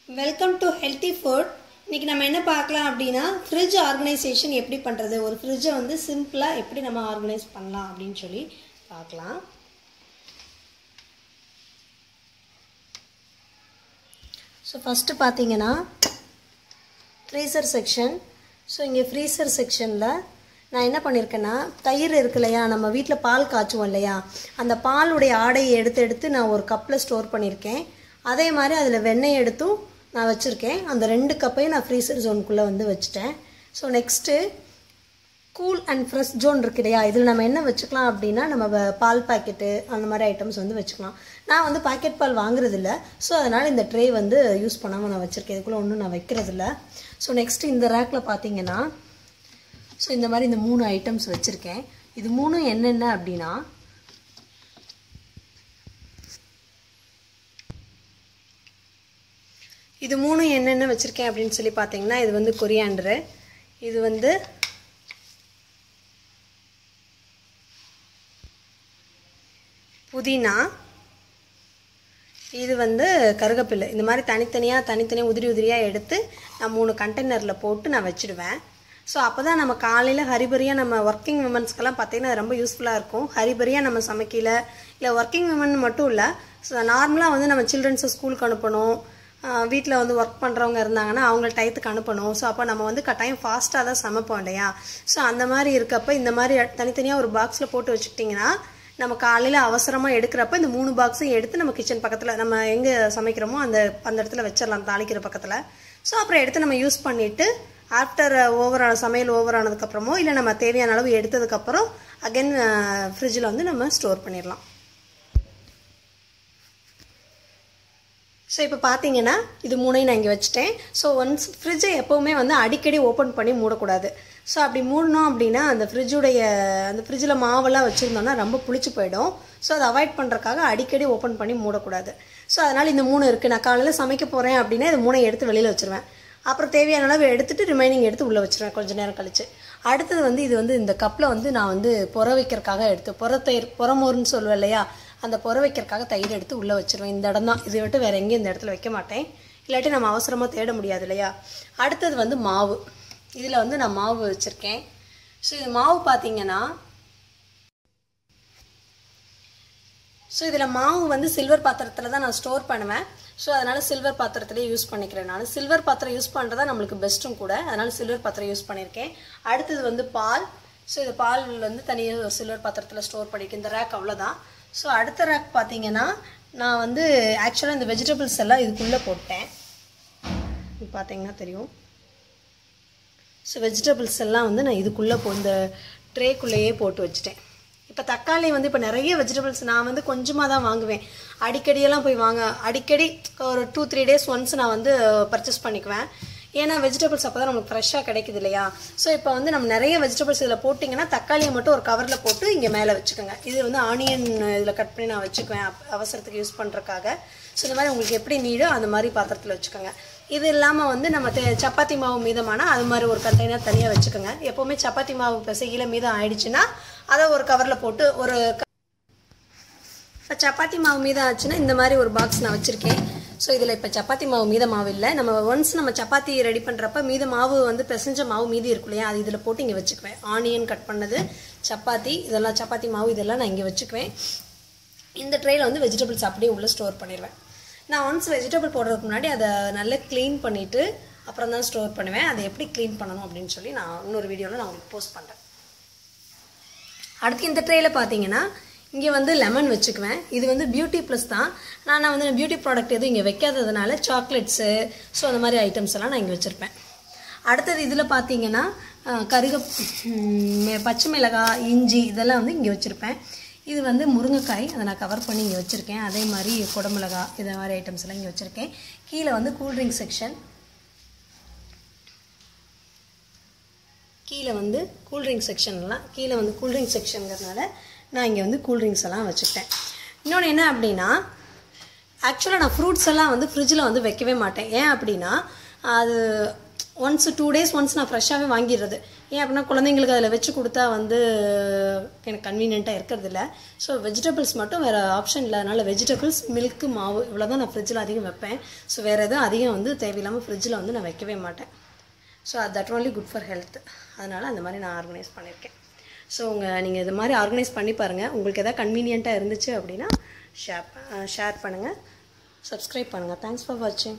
Welcome to healthy food. இன்றைக்கி நம்ம என்ன பார்க்கலாம் அப்படின்னா ஃப்ரிட்ஜ் ஆர்கனைசேஷன் எப்படி பண்ணுறது, ஒரு ஃப்ரிட்ஜை வந்து சிம்பிளாக எப்படி நம்ம ஆர்கனைஸ் பண்ணலாம் அப்படின்னு சொல்லி பார்க்கலாம். ஸோ ஃபஸ்ட்டு பார்த்தீங்கன்னா ஃப்ரீசர் செக்ஷன். ஸோ இங்கே ஃப்ரீசர் செக்ஷனில் நான் என்ன பண்ணியிருக்கேன்னா, தயிர் இருக்கு இல்லையா, நம்ம வீட்டில் பால் காய்ச்சுவோம் இல்லையா, அந்த பாலுடைய ஆடையை எடுத்து நான் ஒரு கப்பில் ஸ்டோர் பண்ணியிருக்கேன். அதே மாதிரி அதில் வெண்ணெய் எடுத்தும் நான் வச்சுருக்கேன். அந்த 2 கப்பையும் நான் ஃப்ரீசர் ஜோனுக்குள்ளே வந்து வச்சுட்டேன். So next cool and fresh zone இருக்கு இல்லையா, இதில் நம்ம என்ன வச்சுக்கலாம் அப்படின்னா, நம்ம பால் பாக்கெட்டு அந்த மாதிரி ஐட்டம்ஸ் வந்து வச்சுக்கலாம். நான் வந்து பாக்கெட் பால் வாங்குறதில்ல, ஸோ அதனால் இந்த ட்ரே வந்து யூஸ் பண்ணாமல் நான் வச்சுருக்கேன். இதுக்குள்ளே ஒன்றும் நான் வைக்கிறதில்ல. ஸோ நெக்ஸ்ட்டு இந்த ரேக்கில் பார்த்தீங்கன்னா, ஸோ இந்த மாதிரி இந்த 3 ஐட்டம்ஸ் வச்சுருக்கேன். இது 3 என்னென்ன அப்படின்னா, இது 3 என்னென்ன வச்சுருக்கேன் அப்படின்னு சொல்லி பார்த்தீங்கன்னா, இது வந்து கொரியாண்டரு, இது வந்து புதினா, இது வந்து கருகப்பில்லை. இந்த மாதிரி தனித்தனியாக உதிரியாக எடுத்து நான் 3 கண்டெய்னரில் போட்டு நான் வச்சுடுவேன். ஸோ அப்போ தான் நம்ம காலையில் ஹரிபரியாக நம்ம ஒர்க்கிங் விமன்ஸ்க்கெல்லாம் பார்த்திங்கன்னா அது ரொம்ப யூஸ்ஃபுல்லாக இருக்கும். ஹரிபரியாக நம்ம சமைக்கல, இல்லை ஒர்க்கிங் விமன் மட்டும் இல்லை, ஸோ நார்மலாக வந்து நம்ம சில்ட்ரன்ஸை ஸ்கூலுக்கு அனுப்பணும், வீட்டில் வந்து ஒர்க் பண்ணுறவங்க இருந்தாங்கன்னா அவங்கள டயத்துக்கு அனுப்பணும். ஸோ அப்போ நம்ம வந்து கட்டாயம் ஃபாஸ்ட்டாக தான் சமைப்போம் இல்லையா. ஸோ அந்த மாதிரி இருக்கப்போ இந்த மாதிரி தனித்தனியாக ஒரு பாக்ஸில் போட்டு வச்சுக்கிட்டிங்கன்னா, நம்ம காலையில் அவசரமாக எடுக்கிறப்ப இந்த 3 பாக்ஸையும் எடுத்து நம்ம கிச்சன் பக்கத்தில் நம்ம எங்கே சமைக்கிறோமோ அந்த இடத்துல வச்சிடலாம், தாளிக்கிற பக்கத்தில். ஸோ அப்புறம் எடுத்து நம்ம யூஸ் பண்ணிவிட்டு ஆஃப்டர் சமையல் ஓவர் ஆனதுக்கப்புறமோ இல்லை நம்ம தேவையான அளவு எடுத்ததுக்கப்புறம் அகைன் ஃப்ரிட்ஜில் வந்து நம்ம ஸ்டோர் பண்ணிடலாம். ஸோ இப்போ பார்த்தீங்கன்னா இது 3ஐயும் நான் இங்கே வச்சுட்டேன். ஸோ ஒன்ஸ் ஃப்ரிட்ஜை எப்போவுமே வந்து அடிக்கடி ஓப்பன் பண்ணி மூடக்கூடாது. ஸோ அப்படி மூடணும் அப்படின்னா அந்த ஃப்ரிட்ஜில் மாவெல்லாம் வச்சுருந்தோம்னா ரொம்ப புளிச்சு போயிடும். ஸோ அதை அவாய்ட் பண்ணுறதுக்காக அடிக்கடி ஓப்பன் பண்ணி மூடக்கூடாது. ஸோ அதனால் இந்த 3 இருக்குது. நான் காலையில் சமைக்க போகிறேன் அப்படின்னா இது 3ஐயும் எடுத்து வெளியில் வச்சுருவேன். அப்புறம் தேவையான அளவு எடுத்துகிட்டு ரிமைனிங் எடுத்து உள்ளே வச்சுருவேன் கொஞ்சம் நேரம் கழிச்சு. அடுத்தது வந்து இது வந்து இந்த கப்பில் வந்து நான் வந்து புற வைக்கிறதுக்காக எடுத்து புறமோர்னு சொல்லுவேன் இல்லையா, அந்த புற வைக்கிறதுக்காக தயிர் எடுத்து உள்ளே வச்சுருவேன். இந்த இடம் தான், இதை விட்டு வேறு எங்கேயும் இந்த இடத்துல வைக்க மாட்டேன், இல்லாட்டி நம்ம அவசரமாக தேட முடியாது இல்லையா. அடுத்தது வந்து மாவு. இதில் வந்து நான் மாவு வச்சுருக்கேன். ஸோ இது மாவு பார்த்தீங்கன்னா, ஸோ இதில் மாவு வந்து சில்வர் பாத்திரத்தில் தான் நான் ஸ்டோர் பண்ணுவேன். ஸோ அதனால் சில்வர் பாத்திரத்திலே யூஸ் பண்ணிக்கிறேன். நான் சில்வர் பாத்திரம் யூஸ் பண்ணுறதா நம்மளுக்கு பெஸ்ட்டும் கூட, அதனால் சில்வர் பாத்திரம் யூஸ் பண்ணியிருக்கேன். அடுத்தது வந்து பால். ஸோ இது பால் வந்து தனியாக சில்வர் பாத்திரத்தில் ஸ்டோர் பண்ணியிருக்கேன். இந்த ரேக் அவ்வளோதான். ஸோ அடுத்த ரேக் பார்த்தீங்கன்னா, நான் வந்து ஆக்சுவலாக இந்த வெஜிடபிள்ஸ் எல்லாம் இதுக்குள்ளே போட்டேன். இது பார்த்தீங்கன்னா தெரியும். ஸோ வெஜிடபிள்ஸ் எல்லாம் வந்து நான் இதுக்குள்ளே இந்த ட்ரேக்குள்ளேயே போட்டு வச்சுட்டேன். இப்போ தக்காளி வந்து இப்போ நிறைய வெஜிடபிள்ஸ் நான் வந்து கொஞ்சமாக தான் வாங்குவேன். அடிக்கடியெல்லாம் போய் அடிக்கடி ஒரு 2-3 days ஒன்ஸ் நான் வந்து பர்ச்சேஸ் பண்ணிக்குவேன். ஏன்னா வெஜிடபிள்ஸ் அப்போ தான் நமக்கு ஃப்ரெஷ்ஷாக கிடைக்குது இல்லையா. ஸோ இப்போ வந்து நம்ம நிறைய வெஜிடபிள்ஸ் இதில் போட்டிங்கன்னா தக்காளியை மட்டும் ஒரு கவரில் போட்டு இங்கே மேலே வச்சுக்கோங்க. இது வந்து ஆனியன் இதில் கட் பண்ணி நான் வச்சுக்குவேன் அவசரத்துக்கு யூஸ் பண்ணுறதுக்காக. ஸோ இந்த மாதிரி உங்களுக்கு எப்படி நீடோ அந்த மாதிரி பாத்திரத்தில் வச்சுக்கோங்க. இது இல்லாமல் வந்து நம்ம சப்பாத்தி மாவு மீதமானால் அது மாதிரி ஒரு கண்டெய்னர் தனியாக வச்சுக்கோங்க. எப்போவுமே சப்பாத்தி மாவு பிசையில மீதம் ஆயிடுச்சுன்னா அதை ஒரு கவரில் போட்டு இப்போ சப்பாத்தி மாவு மீதம் ஆச்சுன்னா இந்த மாதிரி ஒரு பாக்ஸ் நான் வச்சுருக்கேன். ஸோ இதில் இப்போ சப்பாத்தி மாவு மீத மாவு இல்லை, நம்ம ஒன்ஸ் நம்ம சப்பாத்தி ரெடி பண்ணுறப்ப மீத மாவு வந்து பிசைஞ்ச மாவு மீதி இருக்கும் இல்லையா, அது இதில் போட்டு இங்கே வச்சுக்குவேன். ஆனியன் கட் பண்ணது, சப்பாத்தி, இதெல்லாம் சப்பாத்தி மாவு இதெல்லாம் நான் இங்கே வச்சுக்குவேன். இந்த ட்ரேயில் வந்து வெஜிடபிள்ஸ் அப்படியே உள்ளே ஸ்டோர் பண்ணிடுவேன். நான் ஒன்ஸ் வெஜிடபிள் போடுறதுக்கு முன்னாடி அதை நல்லா க்ளீன் பண்ணிவிட்டு அப்புறம் தான் ஸ்டோர் பண்ணுவேன். அதை எப்படி க்ளீன் பண்ணணும் அப்படின்னு சொல்லி நான் இன்னொரு வீடியோவில் நான் உங்களுக்கு போஸ்ட் பண்ணுறேன். அடுத்து இந்த ட்ரேயில் பார்த்தீங்கன்னா இங்கே வந்து லெமன் வச்சுக்குவேன். இது வந்து பியூட்டி ப்ளஸ் தான். நான் வந்து பியூட்டி ப்ராடக்ட் எதுவும் இங்கே வைக்காததுனால சாக்லேட்ஸு, ஸோ அந்த மாதிரி ஐட்டம்ஸ் எல்லாம் நான் இங்கே வச்சுருப்பேன். அடுத்தது இதில் பார்த்தீங்கன்னா பச்சை மிளகாய், இஞ்சி இதெல்லாம் வந்து இங்கே வச்சுருப்பேன். இது வந்து முருங்கைக்காய், அதை நான் கவர் பண்ணி இங்கே வச்சுருக்கேன். அதே மாதிரி குடமிளகா இதை மாதிரி ஐட்டம்ஸ் எல்லாம் இங்கே வச்சுருக்கேன். கீழே வந்து கூல்ட்ரிங்க் செக்ஷன், கீழே வந்து கூல்ட்ரிங்க் செக்ஷனுங்கிறதுனால நான் இங்கே வந்து கூல்ட்ரிங்க்ஸ் எல்லாம் வச்சுக்கிட்டேன். இன்னொன்று என்ன அப்படின்னா, ஆக்சுவலாக நான் ஃப்ரூட்ஸ் எல்லாம் வந்து ஃப்ரிட்ஜில் வந்து வைக்கவே மாட்டேன். ஏன் அப்படின்னா அது ஒன்ஸ் 2 days ஒன்ஸ் நான் ஃப்ரெஷ்ஷாகவே வாங்கிடுறது. ஏன் அப்படின்னா குழந்தைங்களுக்கு அதில் வச்சு கொடுத்தா வந்து எனக்கு கன்வீனியண்ட்டாக இருக்கிறது இல்லை. ஸோ வெஜிடபிள்ஸ் மட்டும் வேறு ஆப்ஷன் இல்லை. அதனால் வெஜிடபிள்ஸ், மில்க்கு, மாவு இவ்வளோ தான் நான் ஃப்ரிட்ஜில் அதிகம் வைப்பேன். ஸோ வேறு எதுவும் அதிகம் வந்து தேவையில்லாமல் ஃப்ரிட்ஜில் வந்து நான் வைக்கவே மாட்டேன். So that only good for health. அதனால் அந்த மாதிரி நான் ஆர்கனைஸ் பண்ணியிருக்கேன். ஸோ நீங்கள் இது மாதிரி ஆர்கனைஸ் பண்ணி பாருங்கள். உங்களுக்கு எதாவது கன்வீனியண்ட்டாக இருந்துச்சு அப்படின்னா ஷேர் பண்ணுங்கள், சப்ஸ்கிரைப் பண்ணுங்கள். தேங்க்ஸ் ஃபார் வாட்சிங்.